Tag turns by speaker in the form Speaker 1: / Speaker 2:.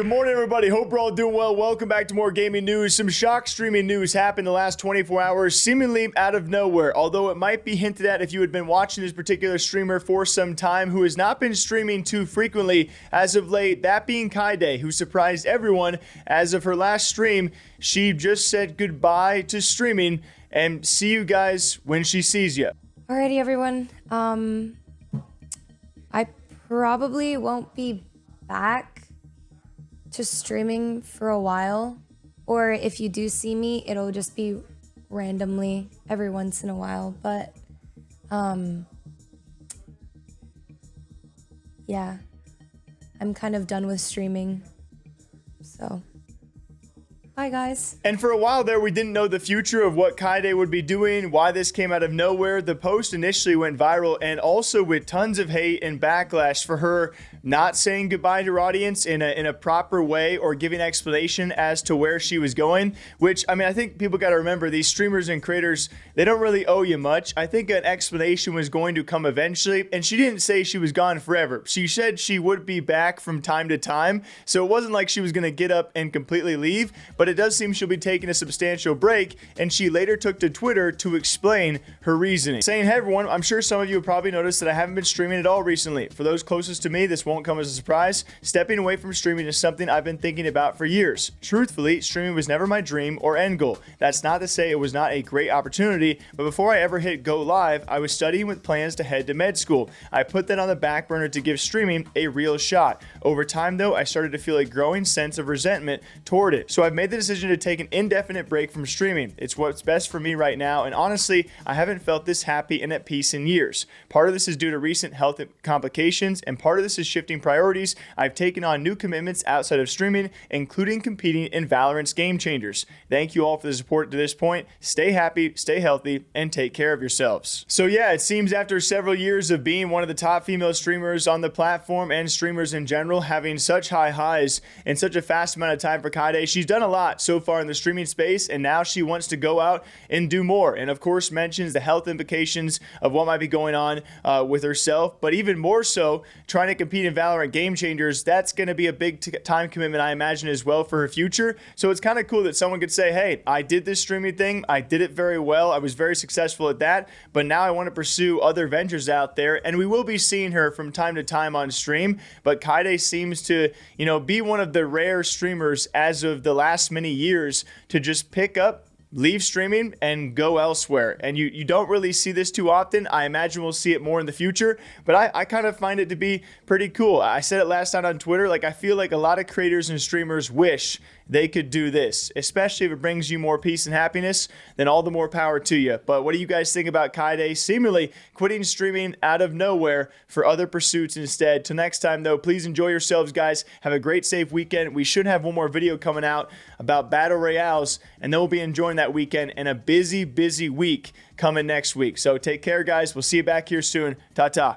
Speaker 1: Good morning, everybody. Hope we're all doing well. Welcome back to more gaming news. Some shock streaming news happened in the last 24 hours, seemingly out of nowhere. Although it might be hinted at if you had been watching this particular streamer for some time who has not been streaming too frequently as of late, that being Kyedae, who surprised everyone as of her last stream. She just said goodbye to streaming and see you guys when she sees you.
Speaker 2: Alrighty, everyone. I probably won't be back to streaming for a while, or if you do see me, it'll just be randomly every once in a while, but yeah, I'm kind of done with streaming, so bye guys.
Speaker 1: And for a while there, we didn't know the future of what Kyedae would be doing, why this came out of nowhere. The post initially went viral and also with tons of hate and backlash for her not saying goodbye to her audience in a proper way or giving explanation as to where she was going, which, I mean, I think people got to remember these streamers and creators, they don't really owe you much. I think an explanation was going to come eventually, and she didn't say she was gone forever. She said she would be back from time to time, so it wasn't like she was going to get up and completely leave, but it does seem she'll be taking a substantial break, and she later took to Twitter to explain her reasoning, saying, "Hey everyone, I'm sure some of you have probably noticed that I haven't been streaming at all recently. For those closest to me, this won't come as a surprise. Stepping away from streaming is something I've been thinking about for years. Truthfully, streaming was never my dream or end goal. That's not to say it was not a great opportunity, but before I ever hit go live, I was studying with plans to head to med school. I put that on the back burner to give streaming a real shot. Over time though, I started to feel a growing sense of resentment toward it. So I've made the decision to take an indefinite break from streaming. It's what's best for me right now, and honestly, I haven't felt this happy and at peace in years. Part of this is due to recent health complications, and part of this is shifting priorities. I've taken on new commitments outside of streaming, including competing in Valorant's Game Changers. Thank you all for the support to this point. Stay happy, stay healthy, and take care of yourselves." So yeah, it seems after several years of being one of the top female streamers on the platform and streamers in general, having such high highs in such a fast amount of time for Kyedae, she's done a lot so far in the streaming space, and now she wants to go out and do more, and of course mentions the health implications of what might be going on with herself, but even more so trying to compete in Valorant Game Changers. That's going to be a big time commitment, I imagine, as well for her future. So it's kind of cool that someone could say, hey, I did this streaming thing, I did it very well, I was very successful at that, but now I want to pursue other ventures out there. And we will be seeing her from time to time on stream, but Kyedae seems to, you know, be one of the rare streamers as of the last many years to just pick up, leave streaming, and go elsewhere. And you don't really see this too often. I imagine we'll see it more in the future, but I kind of find it to be pretty cool. I said it last night on Twitter, like I feel like a lot of creators and streamers wish they could do this, especially if it brings you more peace and happiness, then all the more power to you. But what do you guys think about Kyedae seemingly quitting streaming out of nowhere for other pursuits instead? Till next time though, please enjoy yourselves, guys. Have a great safe weekend. We should have one more video coming out about battle royales, and then we'll be enjoying that weekend and a busy week coming next week. So take care, guys. We'll see you back here soon. Ta-ta.